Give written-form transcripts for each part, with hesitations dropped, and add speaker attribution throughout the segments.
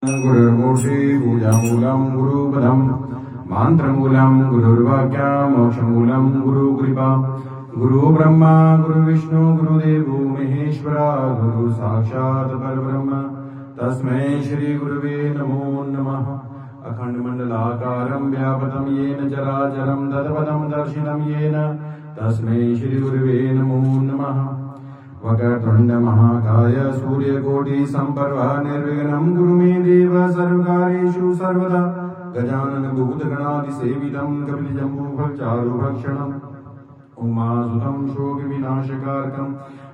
Speaker 1: गुरुर्मूर्ति पूजामूलं गुरुपदं मंत्रमूलं गुरुर्वाक्यं मोक्षमूलं गुरुकृपा गुरुब्रह्मा गुरुविष्णु गुरुदेवो महेश्वरा गुरु साक्षात् परब्रह्म तस्मै श्री गुरुवे नमो नमः। अखंडमंडलाकारं व्यापतं येन चराचरं तत्पदं दर्शितं येन तस्मै श्री गुरुवे नमो नमः। वक्रतुंड महाकाय सूर्यकोटि संप्रभा निर्विघ्नं कुरु मे देव सर्वकार्येषु सर्वदा। गजानन भूतगणादिसेवितं कपिलजम्बूफलचारुभक्षणम् उमासुतं शोकविनाशकारकं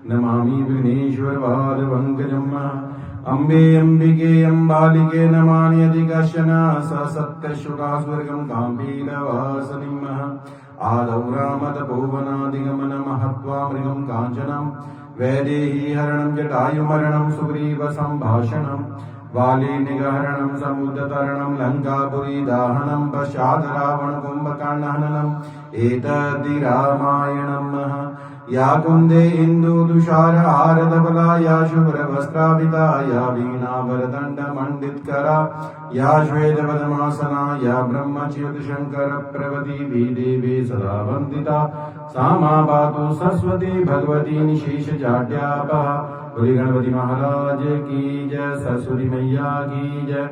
Speaker 1: नमामि विघ्नेश्वरपादपङ्कजम्। अम्बे अम्बिके अम्बालिके नमामि कश्चन ससत्यशुकास्वर्गं काम्भीरवासनिम्। आदौ रामतपोवनादिगमन महत्वा मृगं काञ्चनं वैदेही हरणं जटायुमरणं सुग्रीवसम्भाषणं वाली निगहरणं समुद्रतरणं लङ्कापुरी दाहनं पश्चात् रावणकुम्भकर्णहननम् एतद्धि रामायणम्। या कुन्दे इन्दुदुषारहारधवला या शुभ्रवस्त्राभिता या वीणावरदण्डमण्डितकरा या श्वेतपद्मासना या ब्रह्मच्युतशङ्करप्रभृति देवी सदा वन्दिता सा मा पातु सरस्वती भगवती निशेषजाड्यापहा। बोले गणपति महाराज की जय, सरस्वती मैया की जय,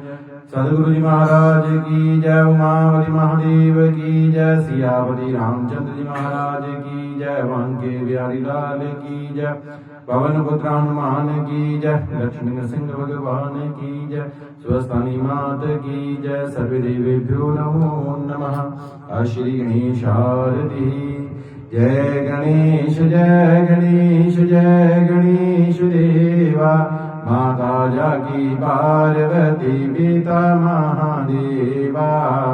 Speaker 1: सदगुरु जी महाराज की जय, उमावती महादेव की जय, सियावती रामचंद्र जी महाराज की जय, वानके बिहारी लाल की जय, पवन पुत्र हनुमान की जय, लक्ष्मी नृसिंह भगवान की जय, स्वस्थानी मात की जय, सर्वदेवेभ्यो नमो नमः। श्री गणेशारति। जय गणेश जय गणेश जय गणेश देवा। माता जाकी पार्वती पिता महादेवा।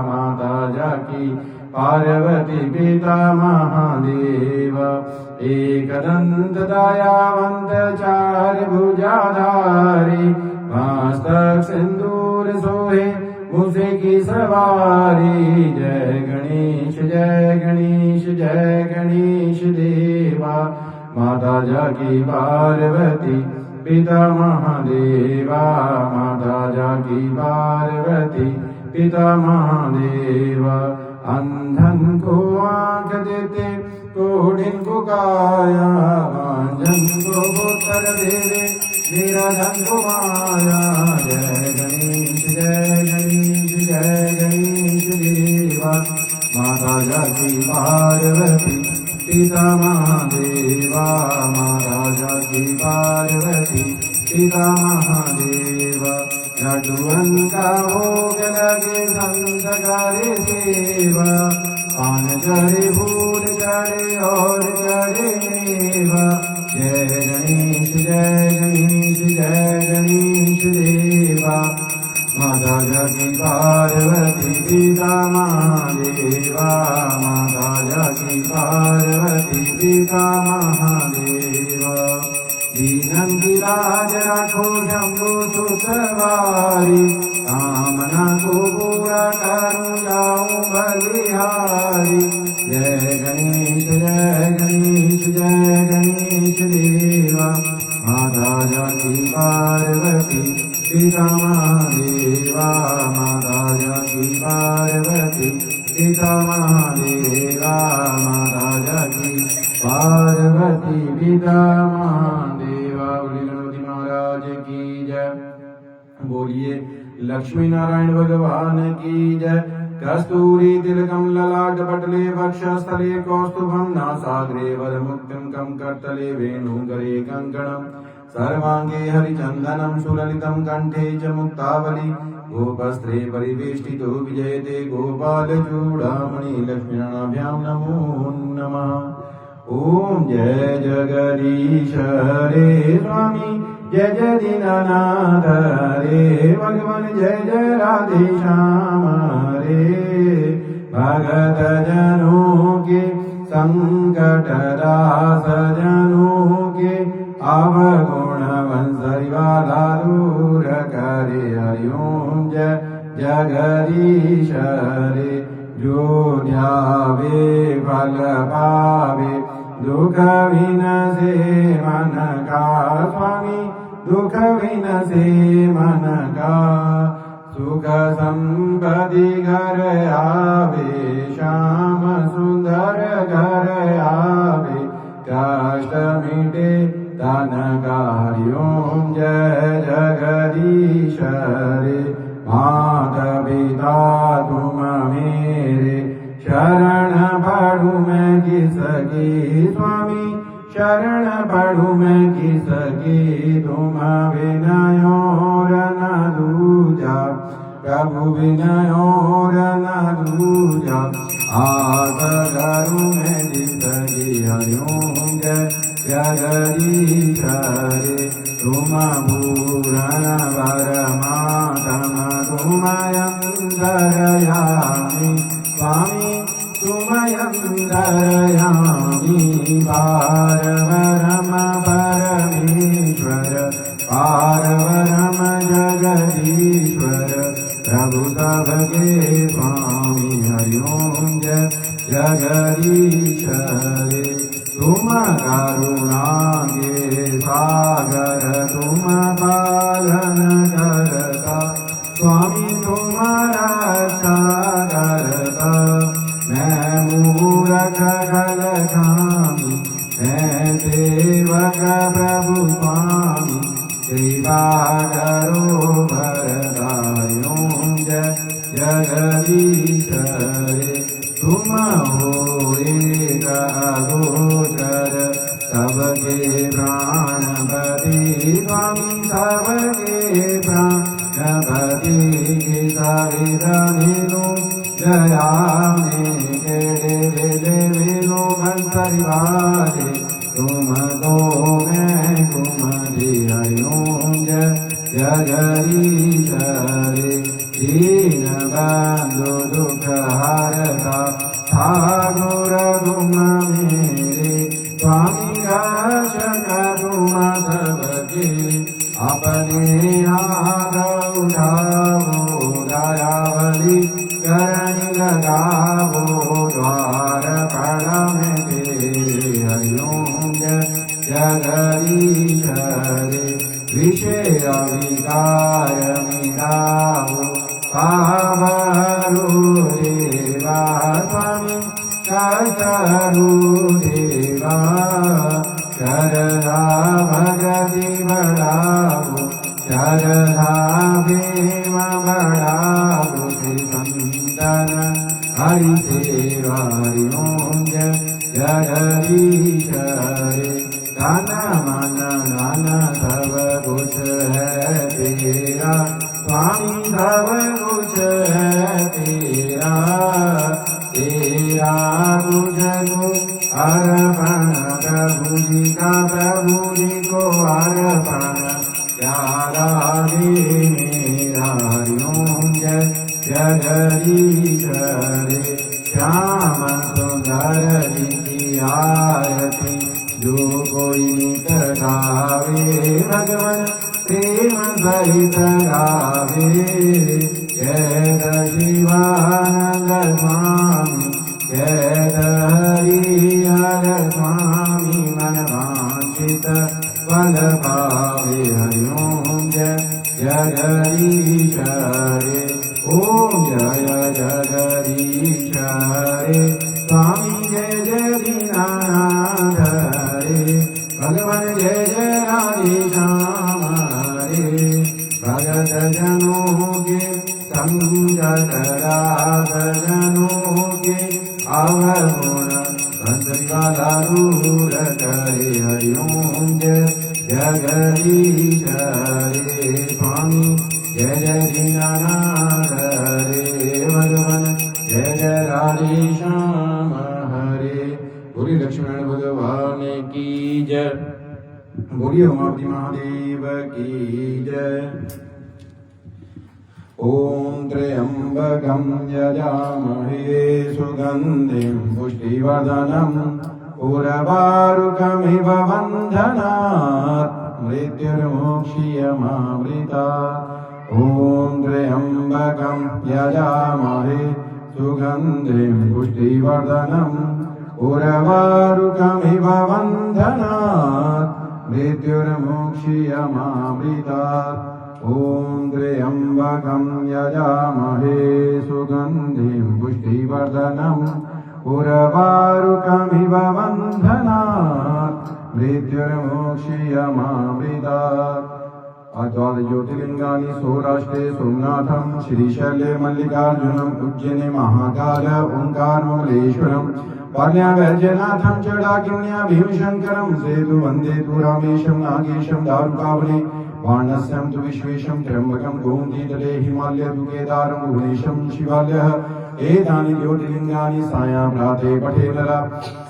Speaker 1: माता जाकी पार्वती पिता महादेवा। एकदंत दयावंत चार भुजाधारी मस्तक सिंदूर सोहे मूसे की सवारी। जय गणेश जय गणेश जय गणेश देवा। माता जाकी पार्वती पिता महादेवा। माता जाकी पार्वती पिता महादेवा। अंधन को आंख देते कोढ़िन को काया। वांझन को पुत्र देवे निराधन को माया। जय गणेश जय गणेश जय गणेश देवा। माता जाकी पार्वती पिता महादेवा। माता जाकी पार्वती पिता महादेवा। लड्डुअन का भोग लगे संत करे सेवा। पान चढ़े फूल चढ़े और चढ़े मेवा। जय गणेश जय गणेश जय गणेश देवा। माता जाकी पार्वती पिता महादेवा। माता जाकी पार्वती पिता महादेवा। दीनं की लाज रखो शंभु सुतवारी। कामना को पूरा करूं जाऊं बलिहारी। जय गणेश जय गणेश जय गणेश देवा। माता जाकी पार्वती पिता महादेवा। माता जाकी पार्वती पिता महादेवा। माता जाकी पार्वती पिता महादेवा। बोलिए गणपति महाराज की जय। बोलिए लक्ष्मी नारायण भगवान की जय। कस्तूरी तिलकम ललाट पटले वक्षस्थले कौस्तुभं नासाग्रे वरमुक्तिं कं करतले वेणुगरे कंकणम् सर्वांगे हरिचंदनं सुललितं कंठे च मुक्तावली। गोपस्त्रे परिवेष्टितो विजयते गोपालचूडामणि लक्ष्मीनाभ्यां नमो नमः। ओम जय जगदीश हरे स्वामी जय जय दीनानाथ हरे भगवान जय जय राधे श्याम हरे। भगत जनों के संकट दास जनों के अवगुण वंशरिवाला दूर करे। हरि ओम जय जगदीश हरे। जो ध्यावे फल पावे दुख विनसे मन का स्वामी। दुख विनसे मन का सुख संपदि घर आवे श्याम सुंदर घर आवे कष्ट मिटे तन कार्यों जय जगदीश रे माता पिता तुम मेरे शरण पढ़ू मैं किसकी स्वामी शरण पढ़ू मैं किसकी तुम विनय और न दूजा प्रभु विनय और न दूजा आस करूँ मैं जिसकी हरिओं जय जगदीश रे तुम पूरण परमात्म तुम अंतरयामी स्वामी तुमयंतरयामी पारवरम परमेश्वर पारवरम जगदीश्वर प्रभु सबके स्वामी हरिओं जय जगदीश रे तुम करुणा के सागर तुम पालन करता स्वामी तुम्हारा करता मैं मूरख खलखामी मैं सेवक प्रभु स्वामी कृपा करो भरदायों जय जगदीश रे तुम हो एक अगोचर सबके प्राणपति स्वामी सबके प्राणपति सवित मीनु जया में केड़े मीनु परिवारे तुम तो मैं तुम हरिओं जय जगदीश रे दीन बंधु दुख हरता ठाकुर तुम मेरे स्वामी रक्षक तुम सबके अपने हाथ उठाओ दयावली चरण लगाओ द्वार फल में तेरे हरिओं जय जगदीश रे विषय विकार मिटाओ पावरु देवा स्वामी करू देवा शरदा भगति बढ़ाओ शरदा प्रेम बढ़ाओ श्रीकंदन हरि सेवा हरिओं जय जगदीश रे तन मन धन सब कुछ है तेरा स्वामी सब कुछ है तेरा तेरा कुछ को अर्पण प्रभु जी का प्रभु जी को अर्पण प्यारा रे मेरा हरिओं जय जगदीश रे श्याम सुंदर जी की आरती जो कोई नित गावे भगवन प्रेम सहित गावे कैद शिवानंद स्वामी कैद हरिहर स्वामी मन वांछित फल पावे हरिओं जय जगदीश रे ओम जय जगदीश रे स्वामी जय जय दीनानाथ रे भगवान जय जय राधे श्याम रे भगत जनों के संगत रात जनों के अवगुण संतकाला दूर करे हरिओं जय जगदीश रे स्वामी जय जय दीनानाथ रे भगवान जय जय राधे श्याम हरे बोलिए लक्ष्मण भगवान की जय बोलिए उमापति महादेव की जय ओम त्र्यंबकं यजामहे सुगंधिं पुष्टिवर्धनम् उर्वारुकमिव बन्धनात् मृत्युर्मुक्षीयमामृतात् ओम त्र्यंबकं यजामहे सुगंधिं पुष्टिवर्धनम् उर्वारुकमिव बन्धनात् मृत्युर्मुक्षीयमामृतात् ॐ त्र्यम्बकं यजामहे सुगन्धिं पुष्टिवर्धनम् उर्वारुकमिव बन्धनात् मृत्युर्मोक्षीयमामृतात्। द्वादश ज्योतिर्लिंगानि सौराष्ट्रे सोमनाथं श्रीशैले मल्लिकार्जुनम् उज्जैने महाकाल ओंकारमलेश्वरम् पाल्या वैद्यनाथं च डाकिन्या भीमशङ्करं सेतु वन्दे तु रामेशं नागेशं दारुकावने वारणस्यं तु विश्वेशं त्र्यम्बकं गोमतीतटे हिमालयं केदारं भुवनेशं शिवालयः एतानि ज्योतिर्लिंगानि सायां प्राते पठे नरः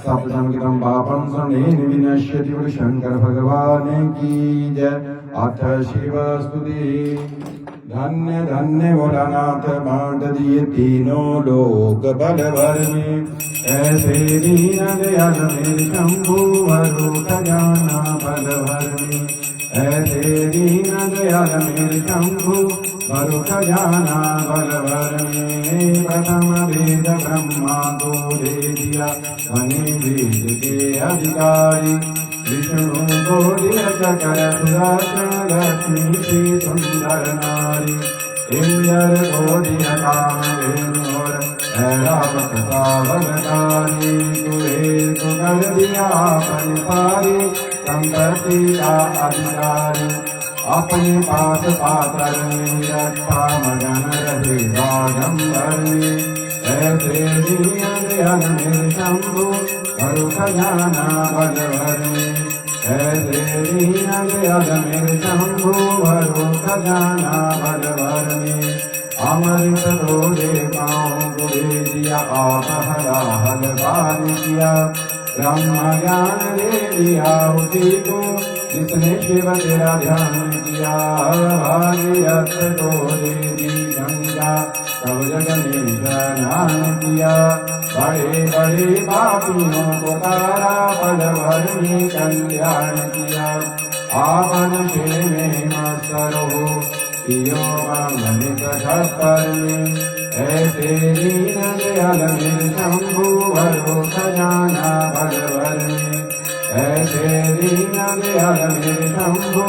Speaker 1: सप्तसंहितं पापं स्वर्णेन विनश्यति। शंकर भगवान की जय। अथ शिव स्तुति। धन्य धन्य भोलानाथ बांट दिए तीनों लोक बल भर में ऐसे दीन दयाल मेरे शंभु भरो खजाना बल भर में ऐसे दीन दयाल मेरे शंभु भरो खजाना बल भर में। प्रथम वेद ब्रह्मा को दे दिया बने वेद के अधिकारी विष्णु को दिया चक्र सुदर्शन लक्ष्मी से सुंदर नारी इंद्र को दिया कामधेनु और ऐरावत सावधानी तुहे तो कर दिया अपन सारी संपत्ति का अधिकारी अपने पास पाकर रक्षा मगन रहे बागंबर में ऐसे दीन दयाल मेरे शंभु भरो खजाना बल भर में ऐसे दीन दयाल मेरे शंभु भरो खजाना बल भर में। अमृत तो देवताओं को दे दिया आप हलाहल पार किया ब्रह्म ज्ञान दे दिया उसी को जिसने शिव तेरा ध्यान किया। भागीरथ को दे दी गंगा सब जग में स्नान किया बड़े बड़े पापियों को तारा पल भर में कल्याण किया। आपन से में मस्त रहो पियो मांगलिक छप्पर में ऐसे दीन दयाल मेरे शंभु भरो खजाना बल भर में ऐसे दीन दयाल मेरे शंभु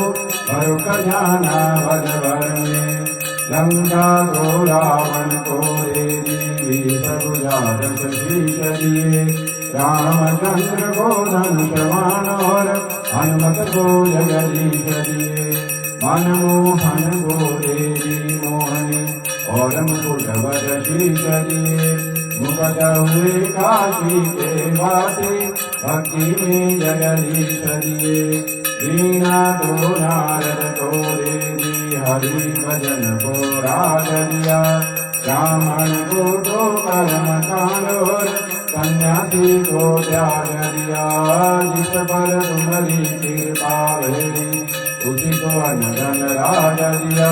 Speaker 1: भरो खजाना बल भर में। लंका को रावण को दे दी सगुजादश शीश दिए रामचंद्र को धनुष बाण और हनुमत को जगदीश दिए। मनमोहन को दे दी मोहनी और मुकुट वर शीश दिए मुकुट हुए काशी के वासी भक्ति में जगदीश दिए। वीणा तो नारद को दे दी हरि भजन को राग दिया ब्राह्मण को तो कर्म कांड और सन्यासी को त्याग दिया। जिस पर तुम्हारी कृपा भेरी उसी को अनधन राज दिया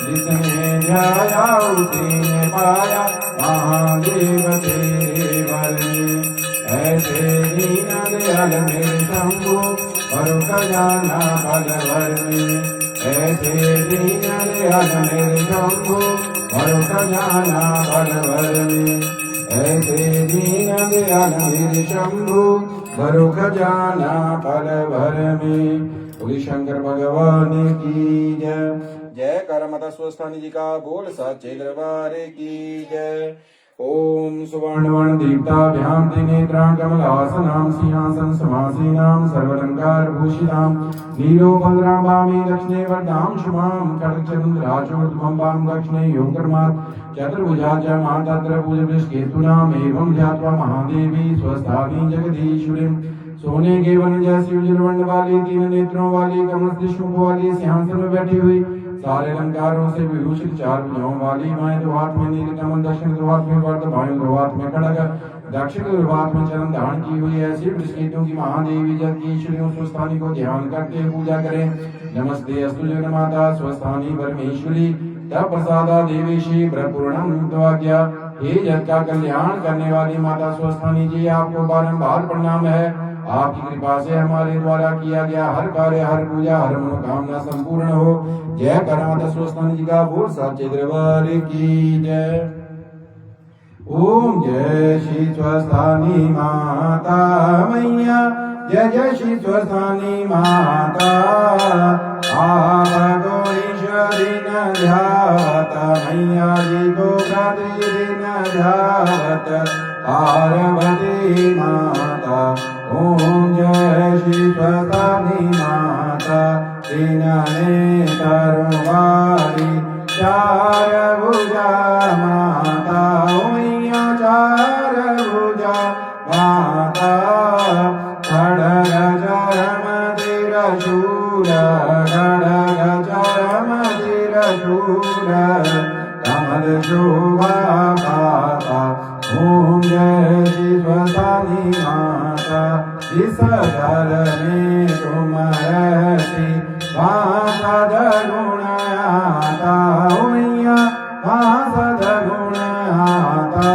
Speaker 1: जिसने ध्याया उसी ने पाया महादेव तेरे बल में। ऐसे दीन दयाल मेरे शंभु भरो खजाना बल भर में ऐसे दीन दयाल मेरे शंभु भरो खजाना बल भर में ऐसे दीन दयाल मेरे शंभु भरो खजाना बल भर में। बोली शंकर भगवान की जय। जय कर माता स्वस्थानी जी का बोल सच्चे दरबार की जय। ओम सुवर्णवर्ण दीप्ताभ्यां त्रिनेत्रां कमलासनां सिंहासन समासीनां सर्वालंकार भूषितां नीलोपद्रां वामे दक्षिणे वरदां शुभां खड्गचन्द्राचूर्ध्वं दक्षिणे योगकर्मात् चतुर्भुजा च मातत्र पूजवृषकेतूनाम् एवं ध्यात्वा महादेवी स्वस्थानी जगदीश्वरीं। सोने के वन जैसी उज्ज्वल वर्ण वाली तीन नेत्रों वाली कमल शुभ वाली सिंहासन में बैठी हुई सारे अलंकारों से विभूषित चार भुजाओं वाली माए दो हाथ में नील कमल दक्षिण दो हाथ में वरद बाएं दो हाथ में खड़ग दक्षिण दो हाथ में चरण धारण की हुई ऐसी वृषकेतों की महादेवी जगदीश्वरियों स्वस्थानी को ध्यान करके पूजा करें। नमस्ते अस्तु जगन्माता स्वस्थानी परमेश्वरी तब प्रसादा देवीशी प्रपूर्णम द्वाज्ञा। हे जग का कल्याण करने वाली माता स्वस्थानी जी आपको बारंबार प्रणाम है। आपकी कृपा से हमारे द्वारा किया गया हर कार्य हर पूजा हर मनोकामना संपूर्ण हो। जय कर माता स्वस्थानी जी का बोल सच्चे दरबार की जय। ओम जय श्री स्वस्थानी माता मैया जय जय श्री स्वस्थानी माता। आप गो ईश्वर दिन ध्यावत मैया जी को प्रतिदिन ध्यावत पार्वती माता ओम जय श्री स्वतानी माता तीन नेतरुवारी चार भुजा माता मैया चार भुजा माता खड़ग चरम शूर खड़ग चरम शूर कमल शोभा पाता ओम जय श्री स्वतानी माता इस घर में तुम रहती सद गुण आता मैया सद गुण आता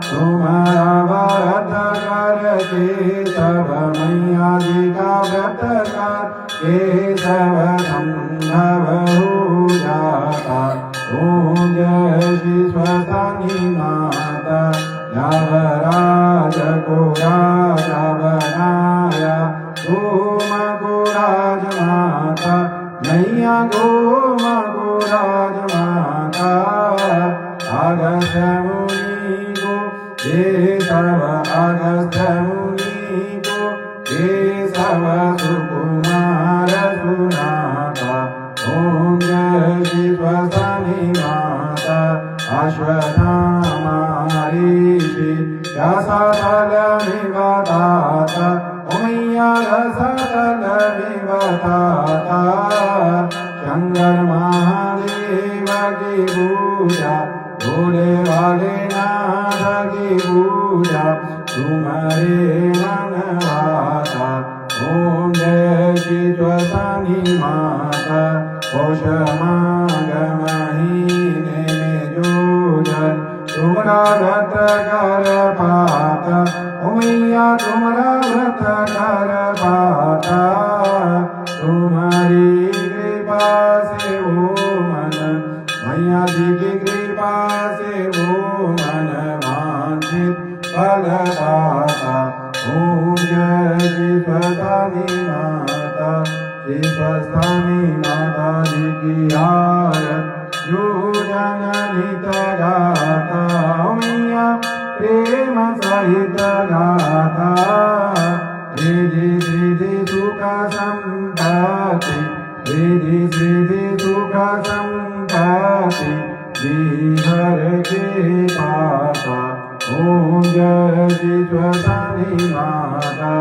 Speaker 1: तुम्हारा व्रत करके सब मैया जी का व्रत करके सब संभव हो जाता ओम जय श्री स्वतानी माता नवराज को राजा बनाया गोम को राज माता मैया गोम को राज माता अगस्त्य मुनि को ये सब अगस्त्य मुनि को ये सब सुकुमार सुनाता ओम जय श्री स्वतानी माता अश्वत्थामा ऋषि रसतल निवताता मैया रसतल निवताता शंकर महादेव की पूजा भोले वाले नाथ की पूजा तुम्हारे मन भाता ओम जय श्री स्वतानी माता पौष माघ महीने में जो जन तुमरा व्रत कर पाता मैया तुमरा व्रत कर पाता तुम्हारी कृपा से वो मन मैया जी की कृपा से वो मन वांछित फल पाता ओम जय श्री स्वतानी माता श्री स्वतानी माता जी की आरत जो जननित गाता मैया प्रेम सहित गाता रिधि सिद्धि सुख संपत्ति रिधि सिद्धि सुख संपत्ति जीवर के पाता ओम जय श्री स्वतानी माता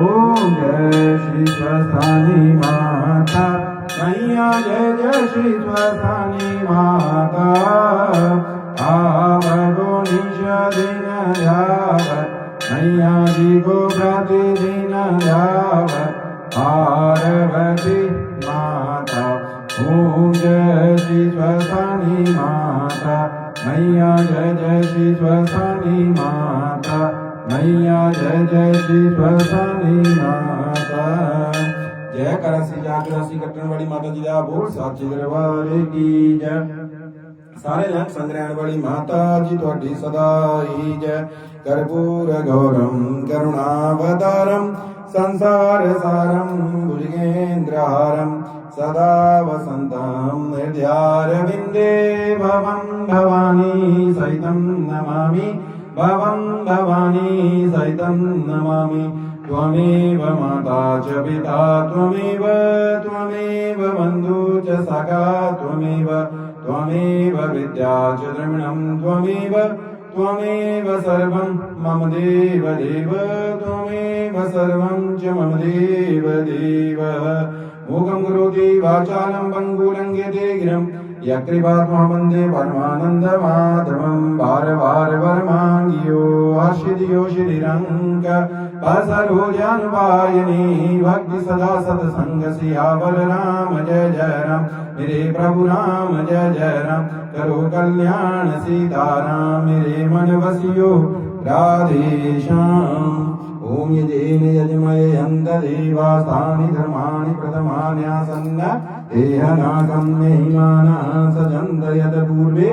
Speaker 1: ओम जय श्री स्वतानी माता मैया जय जय श्री स्वतानी माता आवगो निश दिन ध्यावत मैया जी को प्रतिदिन ध्यावत पार्वती माता ओम जय श्री स्वतानी माता मैया जय जय श्री स्वतानी माता मैया जय जय श्री स्वतानी माता जय करसी जाग रसी कटन वाली माता जी दा बोल साचे दरबार की जय सारे जन संग रहने वाली माता जी तुहाडी सदा ही जय कर्पूर गौरम करुणावतारम संसार सारम भुजगेन्द्रहारम सदा वसंतम हृदयारविंदे भवं भवानी सहितं नमामि भवं भवानी सहितं नमामि त्वमेव माता च पिता त्वमेव त्वमेव बन्धु च सखा त्वमेव विद्या च द्रविणं त्वमेव सर्वं मम देव देव त्वमेव सर्वं च मम देव देव मूकं करोति वाचालं पङ्गुलङ्घ्यते गिरं यकृपात्मा वन्दे परमानन्दमाधवं वार वार वरमाङ्गियो आशिदियो श्रीरङ्ग असरोजानुपायिनी भक्ति सदा सत्संग सियावर राम जय जय राम मेरे प्रभु राम जय जय राम करो कल्याण सीताराम मेरे मन बसियो राधे श्याम ओम यजेन यजमये अन्तदेवास्तानि धर्माणि प्रथमान्यासन्न देहनागं महिमानः सजन्त यद पूर्वे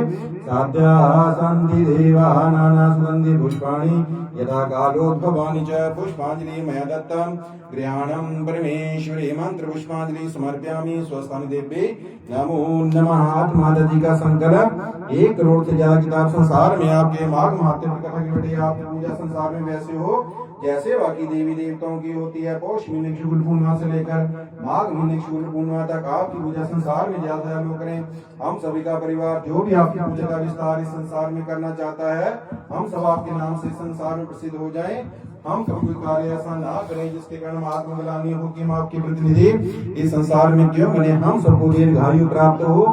Speaker 1: साध्याः सन्ति देवाः नानासुगन्धि पुष्पाणि यथा कालोद्भवानि च पुष्पाञ्जलि मया दत्तं गृहाणं परमेश्वरी मंत्र पुष्पांजलि समर्पयामि स्वस्थानि देव्ये नमो नमः। आत्मादि का संकल्प 1 करोड़ से ज्यादा किताब संसार में आपके माघ महात्म्य की कथा की बेटे आपकी पूजा संसार में वैसे हो जैसे बाकी देवी देवताओं की होती है। पौष महीने की शुक्ल पूर्णिमा से लेकर माघ महीने की शुक्ल पूर्णिमा तक आपकी पूजा संसार में ज्यादा ज्यादा लोग करें। हम सभी का परिवार जो भी आपकी पूजा का विस्तार इस संसार में करना चाहता है, हम सब आपके नाम से संसार में प्रसिद्ध हो जाएं। हम सब कोई कार्य ऐसा ना करें जिसके कारण आत्मग्लानि हो कि हम आपके प्रतिनिधि इस संसार में क्यों बने। हम सबको दीर्घायु प्राप्त हो।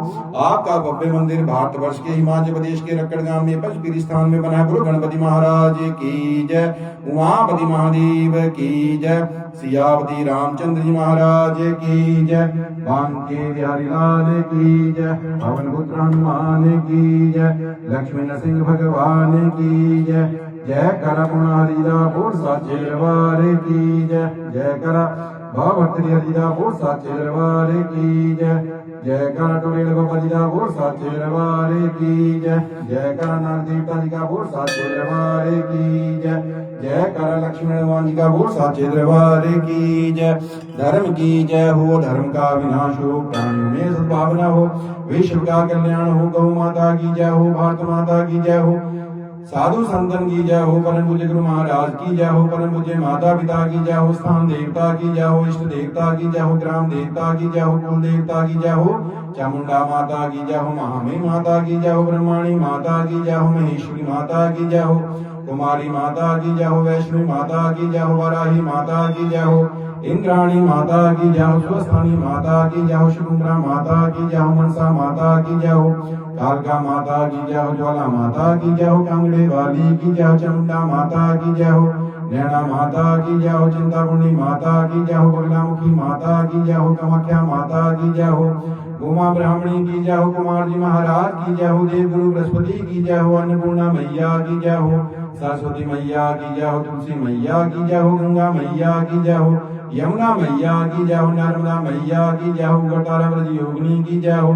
Speaker 1: आपका भव्य मंदिर भारतवर्ष के हिमाचल प्रदेश के रक्कड़ गांव में पंचपीर स्थान में बना। गुरु गणपति महाराज की जय, उमापति महादेव की जय, सियापति रामचंद्र जी महाराज की जय, बांके बिहारी लाल की जय, पवन पुत्र हनुमान की जय, लक्ष्मी नरसिंह भगवान की जय। जय करा पुना हरिदापुर साचे दरबार की जय, जय करा बाबा हरिदापुर साचे दरबार की जय, जय करा टोरेल बाबा हरिदापुर साचे दरबार की जय, जय करा नाग देवता जी का बोर साचे दरबार की जय, जय करा लक्ष्मण भगवान जी का बोर साचे दरबार की जय। धर्म की जय हो, धर्म का विनाश हो, प्राणियों में सद्भावना हो, विश्व का कल्याण हो। गौ माता की जय हो, भारत माता की जय हो, साधु संतन की जय हो, परम पूज्य गुरु महाराज की जय हो, परम पूज्य माता पिता की जय हो, स्थान देवता की जय हो, इष्ट देवता की जय हो, ग्राम देवता की जय हो, कुल देवता की जय हो, चामुंडा माता की जय हो, महामी माता की जय हो, ब्रह्माणी माता की जय हो, महेश्वरी माता की जय हो, कुमारी माता की जय हो, वैष्णवी माता की जय हो, वराही माता की जय हो, इंद्राणी माता की जय हो, स्वस्थानी माता की जय हो, शुकुंभरा माता की जय हो, मनसा माता की जय हो, कालका माता की जय हो, ज्वाला माता की जय हो, कांगड़े वाली की जय हो, चामुंडा माता की जय हो, नैना माता की जय हो, चिंतापुर्णी माता की जय हो, बगलामुखी माता की जय हो, कामाख्या माता की जय हो, उमा ब्राह्मणी की जय हो, कुमार जी महाराज की जय हो, देव गुरु बृहस्पति की जय हो, अन्नपूर्णा मैया की जय हो, सरस्वती मैया की जय हो, तुलसी मैया की जय हो, गंगा मैया की जय हो, यमुना मैया की जय हो, नर्मदा मैया की जय हो, गटारा ब्रज योगिनी की जय हो,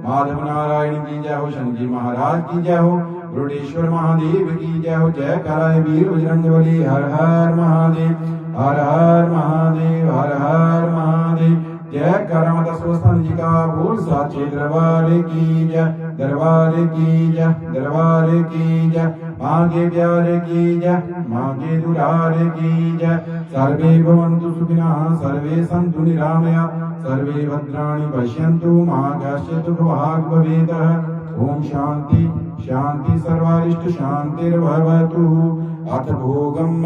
Speaker 1: माधव नारायण की जय हो, शंकर महाराज की जय हो, रुद्रेश्वर महादेव की जय हो। जय कराए वीर बजरंग बली, हर हर महादेव, हर हर महादेव, हर हर महादेव। जय करा माता स्वस्थान जी का बोल साचे दरबार की जय, दरबार की जय, दरबार की जय, माँ के प्यारे की जय, माँ के दुलारे की जय। सर्वे भवन्तु सुखिनः, सर्वे सन्तु निरामया, सर्वे भद्राणि पश्यन्तु मा कश्चित् दुःखभाग् भवेत्। ओम शांति शांति सर्वारिष्ट शांतिर्भवतु। अथ भोगम्